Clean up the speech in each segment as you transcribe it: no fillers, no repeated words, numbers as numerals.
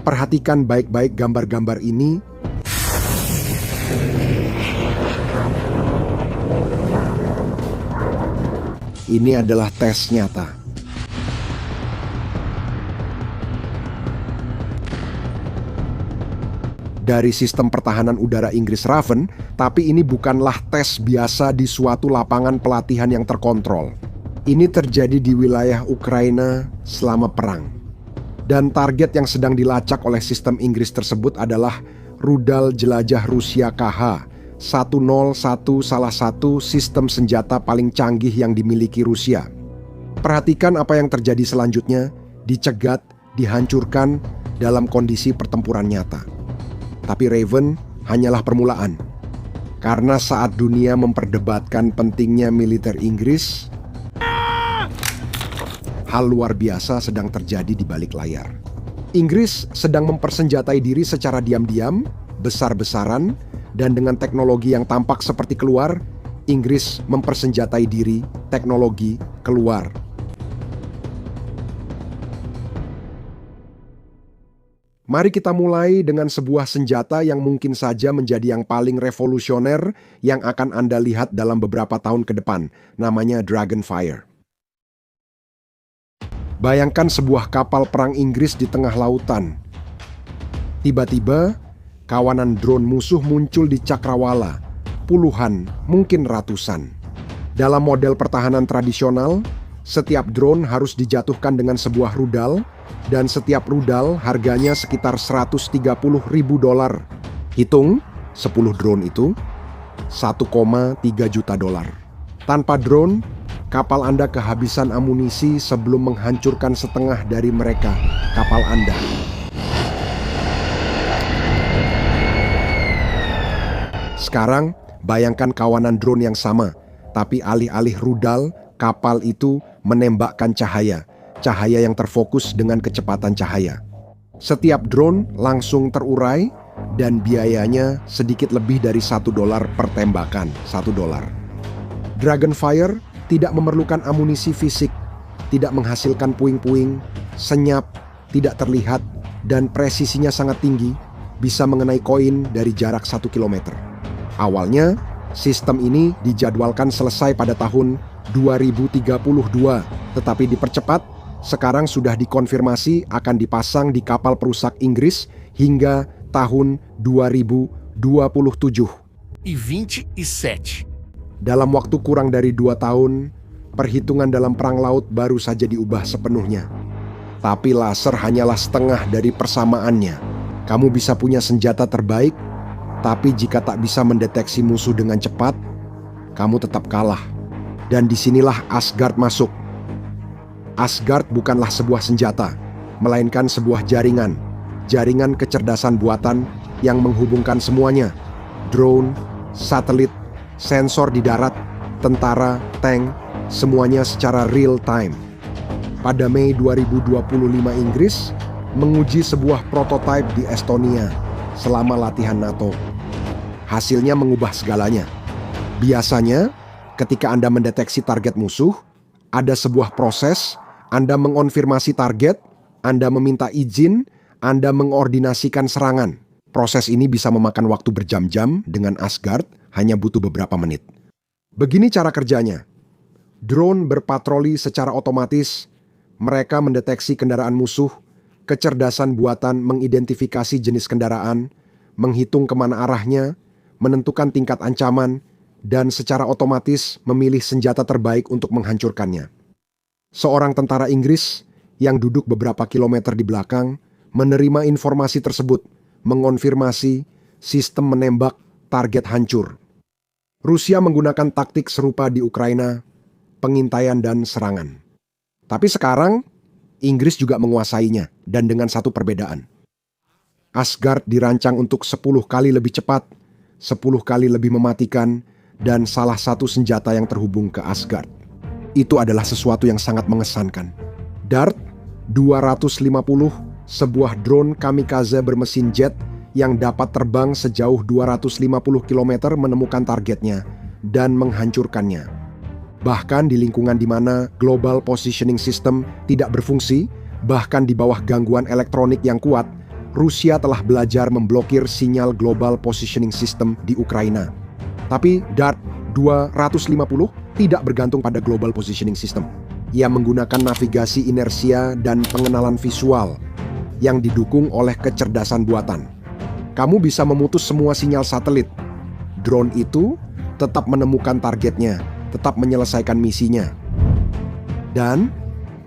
Perhatikan baik-baik gambar-gambar ini. Ini adalah tes nyata. Dari sistem pertahanan udara Inggris Raven, tapi ini bukanlah tes biasa di suatu lapangan pelatihan yang terkontrol. Ini terjadi di wilayah Ukraina selama perang. Dan target yang sedang dilacak oleh sistem Inggris tersebut adalah rudal jelajah Rusia KH-101, salah satu sistem senjata paling canggih yang dimiliki Rusia. Perhatikan apa yang terjadi selanjutnya, dicegat, dihancurkan dalam kondisi pertempuran nyata. Tapi Raven hanyalah permulaan. Karena saat dunia memperdebatkan pentingnya militer Inggris, hal luar biasa sedang terjadi di balik layar. Inggris sedang mempersenjatai diri secara diam-diam, besar-besaran, dan dengan teknologi yang tampak seperti keluar, Inggris mempersenjatai diri, teknologi keluar. Mari kita mulai dengan sebuah senjata yang mungkin saja menjadi yang paling revolusioner yang akan Anda lihat dalam beberapa tahun ke depan, namanya Dragonfire. Bayangkan sebuah kapal perang Inggris di tengah lautan. Tiba-tiba, kawanan drone musuh muncul di cakrawala, puluhan, mungkin ratusan. Dalam model pertahanan tradisional, setiap drone harus dijatuhkan dengan sebuah rudal, dan setiap rudal harganya sekitar $130.000. Hitung, 10 drone itu, $1,3 juta. Tanpa drone, kapal Anda kehabisan amunisi sebelum menghancurkan setengah dari mereka, kapal Anda. Sekarang, bayangkan kawanan drone yang sama, tapi alih-alih rudal, kapal itu menembakkan cahaya yang terfokus dengan kecepatan cahaya. Setiap drone langsung terurai dan biayanya sedikit lebih dari $1 per tembakan, $1. Dragonfire tidak memerlukan amunisi fisik, tidak menghasilkan puing-puing, senyap, tidak terlihat, dan presisinya sangat tinggi, bisa mengenai koin dari jarak 1 km. Awalnya, sistem ini dijadwalkan selesai pada tahun 2032, tetapi dipercepat. Sekarang sudah dikonfirmasi akan dipasang di kapal perusak Inggris hingga tahun 2027. Dalam waktu kurang dari 2 tahun, perhitungan dalam perang laut baru saja diubah sepenuhnya. Tapi laser hanyalah setengah dari persamaannya. Kamu bisa punya senjata terbaik, tapi jika tak bisa mendeteksi musuh dengan cepat, kamu tetap kalah. Dan disinilah Asgard masuk. Asgard bukanlah sebuah senjata, melainkan sebuah jaringan kecerdasan buatan yang menghubungkan semuanya. Drone, satelit, sensor di darat, tentara, tank, semuanya secara real time. Pada Mei 2025 Inggris menguji sebuah prototipe di Estonia selama latihan NATO. Hasilnya mengubah segalanya. Biasanya, ketika Anda mendeteksi target musuh, ada sebuah proses. Anda mengonfirmasi target, Anda meminta izin, Anda mengordinasikan serangan. Proses ini bisa memakan waktu berjam-jam, dengan Asgard hanya butuh beberapa menit. Begini cara kerjanya. Drone berpatroli secara otomatis, mereka mendeteksi kendaraan musuh, kecerdasan buatan mengidentifikasi jenis kendaraan, menghitung kemana arahnya, menentukan tingkat ancaman, dan secara otomatis memilih senjata terbaik untuk menghancurkannya. Seorang tentara Inggris yang duduk beberapa kilometer di belakang menerima informasi tersebut, mengonfirmasi sistem menembak target hancur. Rusia menggunakan taktik serupa di Ukraina, pengintaian dan serangan. Tapi sekarang, Inggris juga menguasainya, dan dengan satu perbedaan. Asgard dirancang untuk 10 kali lebih cepat, 10 kali lebih mematikan, dan salah satu senjata yang terhubung ke Asgard. Itu adalah sesuatu yang sangat mengesankan. Dart 250, sebuah drone kamikaze bermesin jet yang dapat terbang sejauh 250 km menemukan targetnya dan menghancurkannya. Bahkan di lingkungan di mana Global Positioning System tidak berfungsi, bahkan di bawah gangguan elektronik yang kuat, Rusia telah belajar memblokir sinyal Global Positioning System di Ukraina. Tapi Dart 250 tidak bergantung pada Global Positioning System. Ia menggunakan navigasi inersia dan pengenalan visual yang didukung oleh kecerdasan buatan. Kamu bisa memutus semua sinyal satelit. Drone itu tetap menemukan targetnya, tetap menyelesaikan misinya. Dan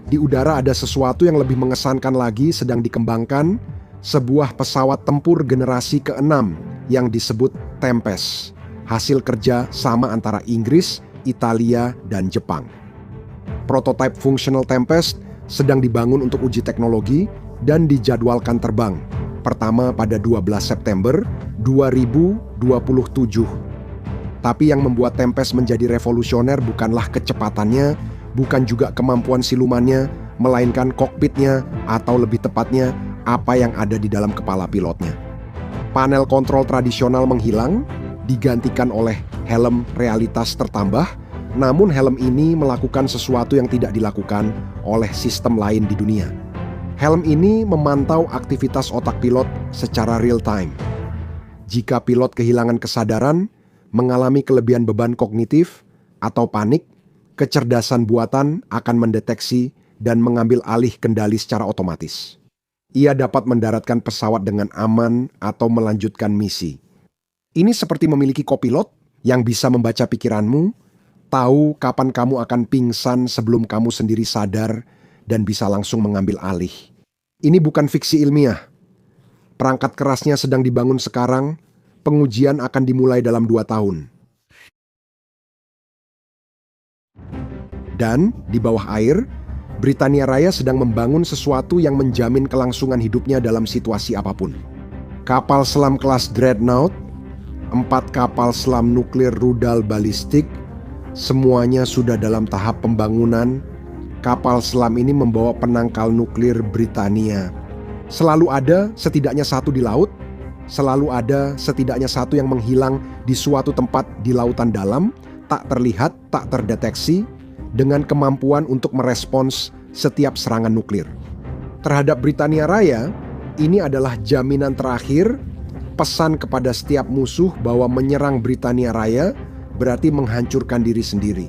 di udara ada sesuatu yang lebih mengesankan lagi sedang dikembangkan, sebuah pesawat tempur generasi ke-6 yang disebut Tempest, hasil kerja sama antara Inggris, Italia, dan Jepang. Prototipe Functional Tempest sedang dibangun untuk uji teknologi dan dijadwalkan terbang, pertama pada 12 September 2027. Tapi yang membuat Tempest menjadi revolusioner bukanlah kecepatannya, bukan juga kemampuan silumannya, melainkan kokpitnya atau lebih tepatnya apa yang ada di dalam kepala pilotnya. Panel kontrol tradisional menghilang, digantikan oleh helm realitas tertambah, namun helm ini melakukan sesuatu yang tidak dilakukan oleh sistem lain di dunia. Helm ini memantau aktivitas otak pilot secara real time. Jika pilot kehilangan kesadaran, mengalami kelebihan beban kognitif, atau panik, kecerdasan buatan akan mendeteksi dan mengambil alih kendali secara otomatis. Ia dapat mendaratkan pesawat dengan aman atau melanjutkan misi. Ini seperti memiliki kopilot yang bisa membaca pikiranmu, tahu kapan kamu akan pingsan sebelum kamu sendiri sadar, dan bisa langsung mengambil alih. Ini bukan fiksi ilmiah. Perangkat kerasnya sedang dibangun sekarang, pengujian akan dimulai dalam 2 tahun. Dan di bawah air, Britania Raya sedang membangun sesuatu yang menjamin kelangsungan hidupnya dalam situasi apapun. Kapal selam kelas Dreadnought, 4 kapal selam nuklir rudal balistik, semuanya sudah dalam tahap pembangunan. Kapal selam ini membawa penangkal nuklir Britania. Selalu ada setidaknya satu di laut, selalu ada setidaknya satu yang menghilang di suatu tempat di lautan dalam, tak terlihat, tak terdeteksi, dengan kemampuan untuk merespons setiap serangan nuklir. Terhadap Britania Raya, ini adalah jaminan terakhir, pesan kepada setiap musuh bahwa menyerang Britania Raya berarti menghancurkan diri sendiri.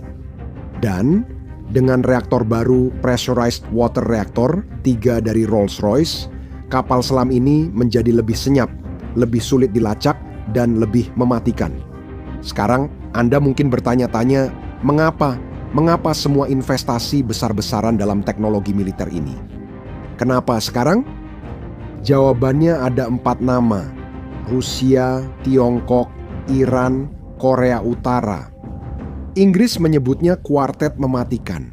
Dan dengan reaktor baru Pressurized Water Reactor 3 dari Rolls-Royce, kapal selam ini menjadi lebih senyap, lebih sulit dilacak, dan lebih mematikan. Sekarang Anda mungkin bertanya-tanya, mengapa? Mengapa semua investasi besar-besaran dalam teknologi militer ini? Kenapa sekarang? Jawabannya ada 4 nama: Rusia, Tiongkok, Iran, Korea Utara. Inggris menyebutnya kuartet mematikan.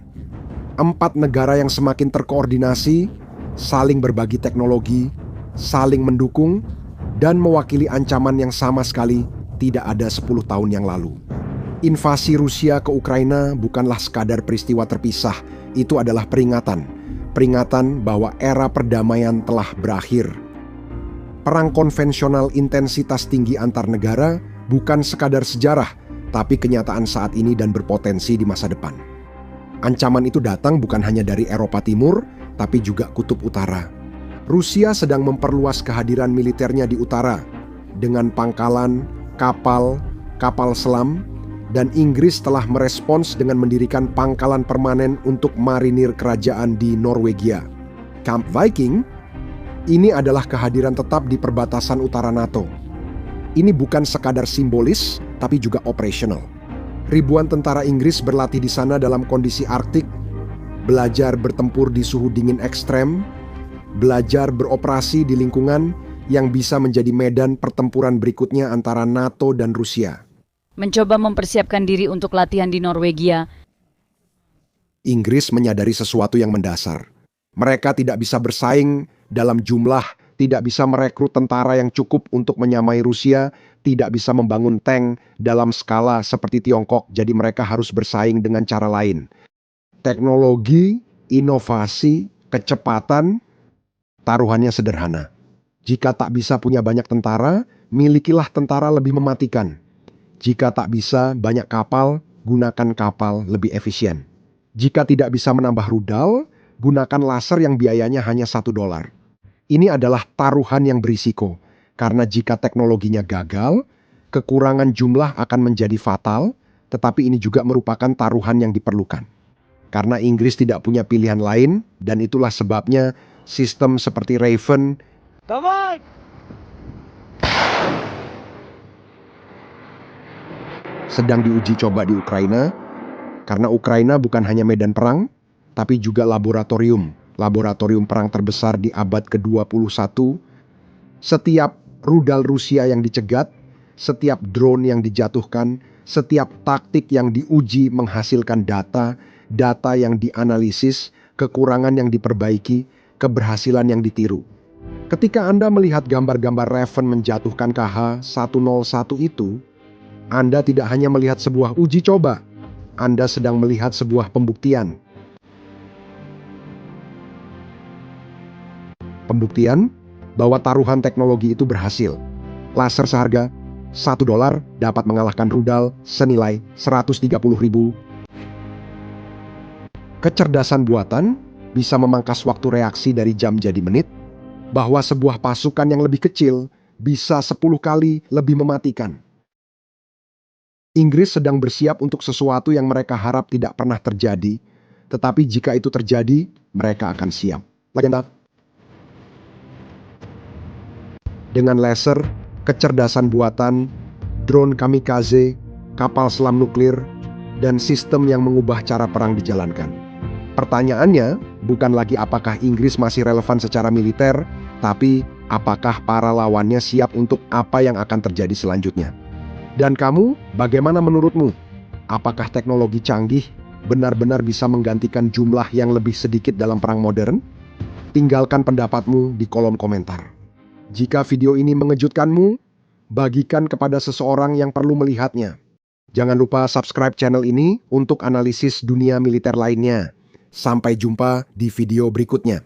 4 negara yang semakin terkoordinasi, saling berbagi teknologi, saling mendukung, dan mewakili ancaman yang sama sekali tidak ada 10 tahun yang lalu. Invasi Rusia ke Ukraina bukanlah sekadar peristiwa terpisah, itu adalah peringatan. Peringatan bahwa era perdamaian telah berakhir. Perang konvensional intensitas tinggi antar negara bukan sekadar sejarah, tapi kenyataan saat ini dan berpotensi di masa depan. Ancaman itu datang bukan hanya dari Eropa Timur, tapi juga Kutub Utara. Rusia sedang memperluas kehadiran militernya di utara, dengan pangkalan, kapal selam, dan Inggris telah merespons dengan mendirikan pangkalan permanen untuk marinir kerajaan di Norwegia. Camp Viking, ini adalah kehadiran tetap di perbatasan utara NATO. Ini bukan sekadar simbolis, tapi juga operasional. Ribuan tentara Inggris berlatih di sana dalam kondisi Arktik, belajar bertempur di suhu dingin ekstrem, belajar beroperasi di lingkungan yang bisa menjadi medan pertempuran berikutnya antara NATO dan Rusia. Mencoba mempersiapkan diri untuk latihan di Norwegia. Inggris menyadari sesuatu yang mendasar. Mereka tidak bisa bersaing dalam jumlah, tidak bisa merekrut tentara yang cukup untuk menyamai Rusia, tidak bisa membangun tank dalam skala seperti Tiongkok, jadi mereka harus bersaing dengan cara lain. Teknologi, inovasi, kecepatan, taruhannya sederhana. Jika tak bisa punya banyak tentara, milikilah tentara lebih mematikan. Jika tak bisa banyak kapal, gunakan kapal lebih efisien. Jika tidak bisa menambah rudal, gunakan laser yang biayanya hanya $1. Ini adalah taruhan yang berisiko, karena jika teknologinya gagal, kekurangan jumlah akan menjadi fatal, tetapi ini juga merupakan taruhan yang diperlukan. Karena Inggris tidak punya pilihan lain, dan itulah sebabnya sistem seperti Raven sedang diuji coba di Ukraina, karena Ukraina bukan hanya medan perang, tapi juga laboratorium perang terbesar di abad ke-21. Setiap rudal Rusia yang dicegat, setiap drone yang dijatuhkan, setiap taktik yang diuji menghasilkan data yang dianalisis, kekurangan yang diperbaiki, keberhasilan yang ditiru. Ketika Anda melihat gambar-gambar Raven menjatuhkan KH-101 itu, Anda tidak hanya melihat sebuah uji coba, Anda sedang melihat sebuah pembuktian. Pembuktian bahwa taruhan teknologi itu berhasil. Laser seharga $1 dapat mengalahkan rudal senilai 130.000. Kecerdasan buatan bisa memangkas waktu reaksi dari jam jadi menit, bahwa sebuah pasukan yang lebih kecil bisa 10 kali lebih mematikan. Inggris sedang bersiap untuk sesuatu yang mereka harap tidak pernah terjadi, tetapi jika itu terjadi, mereka akan siap. Legenda. Dengan laser, kecerdasan buatan, drone kamikaze, kapal selam nuklir, dan sistem yang mengubah cara perang dijalankan. Pertanyaannya bukan lagi apakah Inggris masih relevan secara militer, tapi apakah para lawannya siap untuk apa yang akan terjadi selanjutnya. Dan kamu, bagaimana menurutmu? Apakah teknologi canggih benar-benar bisa menggantikan jumlah yang lebih sedikit dalam perang modern? Tinggalkan pendapatmu di kolom komentar. Jika video ini mengejutkanmu, bagikan kepada seseorang yang perlu melihatnya. Jangan lupa subscribe channel ini untuk analisis dunia militer lainnya. Sampai jumpa di video berikutnya.